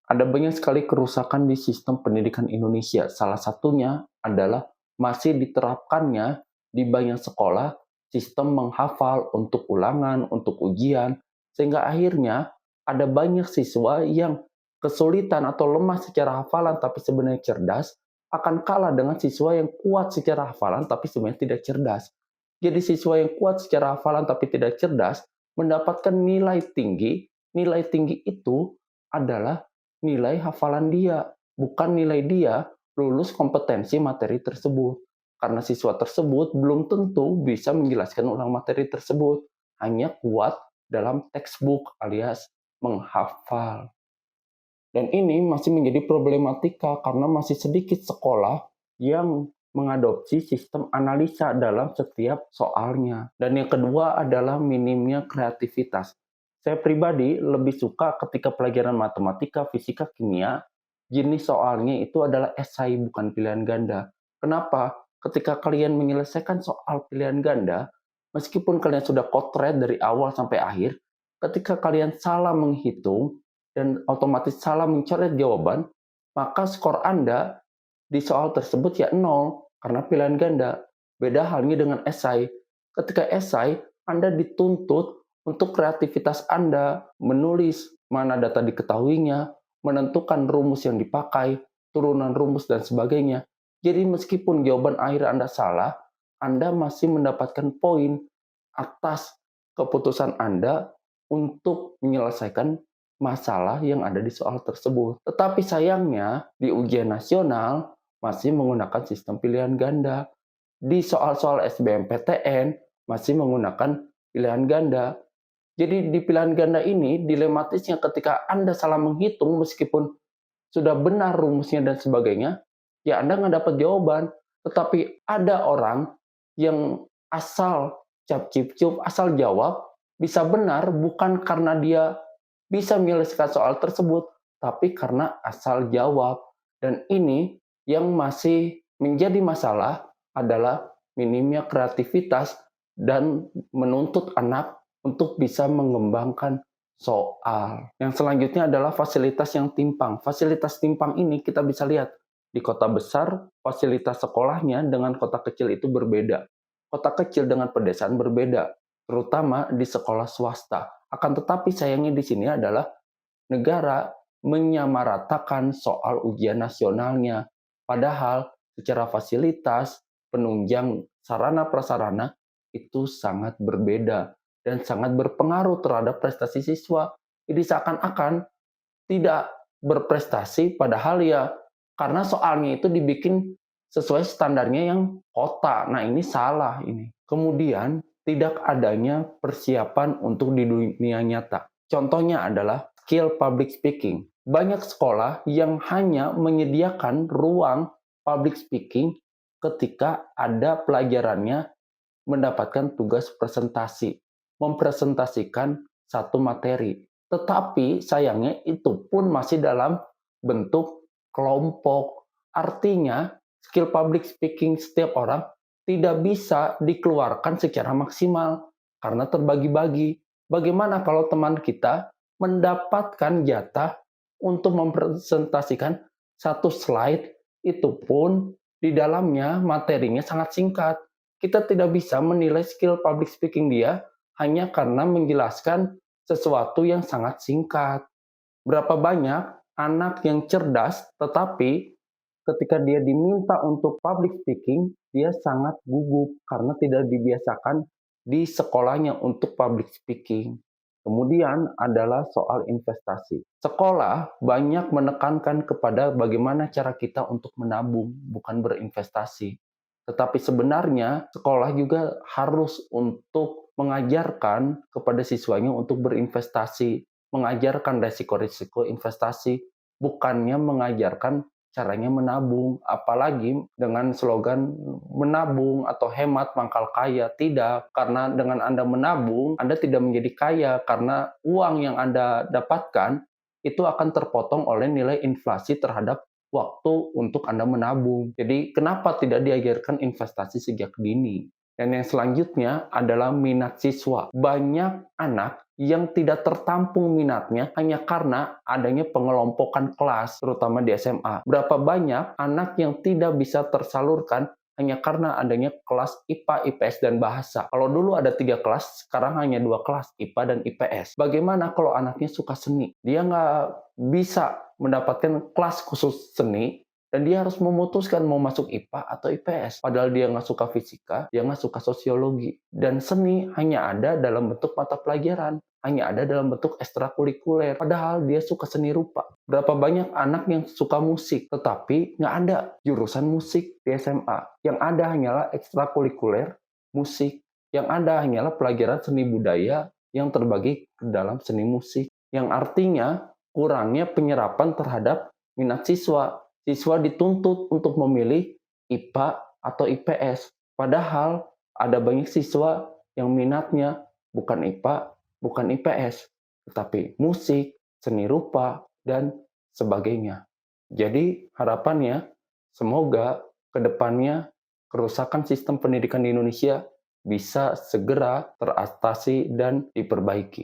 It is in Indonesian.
Ada banyak sekali kerusakan di sistem pendidikan Indonesia. Salah satunya adalah masih diterapkannya di banyak sekolah sistem menghafal untuk ulangan, untuk ujian, sehingga akhirnya ada banyak siswa yang kesulitan atau lemah secara hafalan tapi sebenarnya cerdas, akan kalah dengan siswa yang kuat secara hafalan tapi sebenarnya tidak cerdas. Jadi siswa yang kuat secara hafalan tapi tidak cerdas mendapatkan nilai tinggi. Nilai tinggi itu adalah nilai hafalan dia, bukan nilai dia lulus kompetensi materi tersebut. Karena siswa tersebut belum tentu bisa menjelaskan ulang materi tersebut, hanya kuat dalam textbook alias menghafal. Dan ini masih menjadi problematika karena masih sedikit sekolah yang mengadopsi sistem analisa dalam setiap soalnya. Dan yang kedua adalah minimnya kreativitas. Saya pribadi lebih suka ketika pelajaran matematika, fisika, kimia, jenis soalnya itu adalah esai bukan pilihan ganda. Kenapa? Ketika kalian menyelesaikan soal pilihan ganda, meskipun kalian sudah kotret dari awal sampai akhir, ketika kalian salah menghitung dan otomatis salah mencoret jawaban, maka skor Anda di soal tersebut ya nol karena pilihan ganda. Beda halnya dengan esai. Ketika esai, Anda dituntut untuk kreativitas Anda menulis mana data diketahuinya, menentukan rumus yang dipakai, turunan rumus dan sebagainya. Jadi meskipun jawaban akhir Anda salah, Anda masih mendapatkan poin atas keputusan Anda untuk menyelesaikan masalah yang ada di soal tersebut. Tetapi sayangnya di ujian nasional masih menggunakan sistem pilihan ganda. Di soal-soal SBMPTN masih menggunakan pilihan ganda. Jadi di pilihan ganda ini dilematisnya ketika Anda salah menghitung meskipun sudah benar rumusnya dan sebagainya, ya Anda nggak dapat jawaban. Tetapi ada orang yang asal cap cip cup, asal jawab, bisa benar bukan karena dia bisa menyelesaikan soal tersebut, tapi karena asal jawab. Dan ini yang masih menjadi masalah adalah minimnya kreativitas dan menuntut anak untuk bisa mengembangkan soal. Yang selanjutnya adalah fasilitas yang timpang. Fasilitas timpang ini kita bisa lihat di kota besar, fasilitas sekolahnya dengan kota kecil itu berbeda. Kota kecil dengan pedesaan berbeda, terutama di sekolah swasta. Akan tetapi sayangnya di sini adalah negara menyamaratakan soal ujian nasionalnya. Padahal secara fasilitas, penunjang sarana prasarana itu sangat berbeda dan sangat berpengaruh terhadap prestasi siswa. Jadi seakan-akan tidak berprestasi padahal ya karena soalnya itu dibikin sesuai standarnya yang kota. Nah, ini salah ini. Kemudian tidak adanya persiapan untuk di dunia nyata. Contohnya adalah skill public speaking. Banyak sekolah yang hanya menyediakan ruang public speaking ketika ada pelajarannya mendapatkan tugas presentasi, mempresentasikan satu materi. Tetapi sayangnya itu pun masih dalam bentuk kelompok. Artinya, skill public speaking setiap orang tidak bisa dikeluarkan secara maksimal karena terbagi-bagi. Bagaimana kalau teman kita mendapatkan jatah untuk mempresentasikan satu slide, itu pun di dalamnya materinya sangat singkat. Kita tidak bisa menilai skill public speaking dia hanya karena menjelaskan sesuatu yang sangat singkat. Berapa banyak anak yang cerdas tetapi ketika dia diminta untuk public speaking, dia sangat gugup karena tidak dibiasakan di sekolahnya untuk public speaking. Kemudian adalah soal investasi. Sekolah banyak menekankan kepada bagaimana cara kita untuk menabung, bukan berinvestasi. Tetapi sebenarnya sekolah juga harus untuk mengajarkan kepada siswanya untuk berinvestasi, mengajarkan resiko-resiko investasi, bukannya mengajarkan caranya menabung. Apalagi dengan slogan menabung atau hemat mangkal kaya. Tidak, karena dengan Anda menabung, Anda tidak menjadi kaya karena uang yang Anda dapatkan itu akan terpotong oleh nilai inflasi terhadap waktu untuk Anda menabung. Jadi kenapa tidak diajarkan investasi sejak dini? Dan yang selanjutnya adalah minat siswa. Banyak anak yang tidak tertampung minatnya hanya karena adanya pengelompokan kelas, terutama di SMA. Berapa banyak anak yang tidak bisa tersalurkan hanya karena adanya kelas IPA, IPS, dan bahasa. Kalau dulu ada 3 kelas, sekarang hanya 2 kelas, IPA dan IPS. Bagaimana kalau anaknya suka seni? Dia nggak bisa mendapatkan kelas khusus seni, dan dia harus memutuskan mau masuk IPA atau IPS. Padahal dia nggak suka fisika, dia nggak suka sosiologi. Dan seni hanya ada dalam bentuk mata pelajaran, hanya ada dalam bentuk ekstrakurikuler. Padahal dia suka seni rupa. Berapa banyak anak yang suka musik, tetapi nggak ada jurusan musik di SMA. Yang ada hanyalah ekstrakurikuler musik. Yang ada hanyalah pelajaran seni budaya yang terbagi ke dalam seni musik. Yang artinya kurangnya penyerapan terhadap minat siswa. Siswa dituntut untuk memilih IPA atau IPS. Padahal ada banyak siswa yang minatnya bukan IPA, bukan IPS, tetapi musik, seni rupa, dan sebagainya. Jadi harapannya semoga ke depannya kerusakan sistem pendidikan di Indonesia bisa segera teratasi dan diperbaiki.